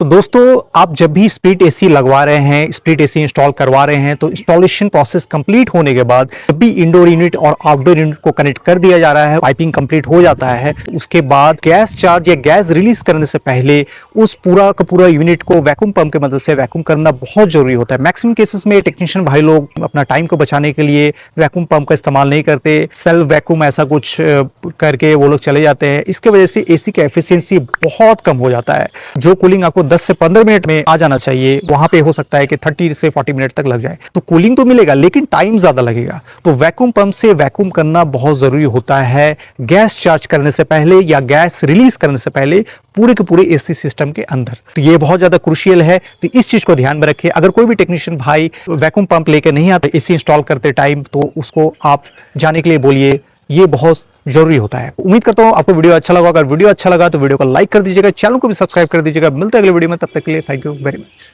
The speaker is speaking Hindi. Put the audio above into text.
तो दोस्तों, आप जब भी स्प्लिट एसी लगवा रहे हैं, स्प्लिट एसी इंस्टॉल करवा रहे हैं, तो इंस्टॉलेशन प्रोसेस कंप्लीट होने के बाद जब भी इंडोर यूनिट और आउटडोर यूनिट को कनेक्ट कर दिया जा रहा है, पाइपिंग कंप्लीट हो जाता है, उसके बाद गैस चार्ज या गैस रिलीज करने से पहले उस पूरा का पूरा यूनिट को वैक्यूम पंप की मदद से वैक्यूम करना बहुत जरूरी होता है। मैक्सिमम केसेस में टेक्नीशियन भाई लोग अपना टाइम को बचाने के लिए वैक्यूम पंप का इस्तेमाल नहीं करते, सेल्फ वैक्यूम ऐसा कुछ करके वो लोग चले जाते हैं। इसके वजह से एसी का एफिशिएंसी बहुत कम हो जाता है। जो कूलिंग आपको 10 से 15 मिनट में आ जाना चाहिए, वहां पे हो सकता है कि 30 से 40 मिनट तक लग जाए। तो कूलिंग तो मिलेगा लेकिन टाइम ज्यादा लगेगा। तो वैक्यूम पंप से वैक्यूम करना बहुत जरूरी होता है गैस चार्ज करने से पहले या गैस रिलीज करने से पहले पूरे के पूरे एसी सिस्टम के अंदर। तो ये बहुत ज्यादा क्रूशियल है, तो इस चीज को ध्यान में रखिए। अगर कोई भी टेक्नीशियन भाई वैक्यूम पंप लेके नहीं आता एसी इंस्टॉल करते टाइम, तो उसको आप जाने के लिए बोलिए, ये बहुत जरूरी होता है। उम्मीद करता हूं आपको वीडियो अच्छा लगा। अगर वीडियो अच्छा लगा तो वीडियो को लाइक कर दीजिएगा, चैनल को भी सब्सक्राइब कर दीजिएगा। मिलते हैं अगले वीडियो में, तब तक के लिए थैंक यू वेरी मच।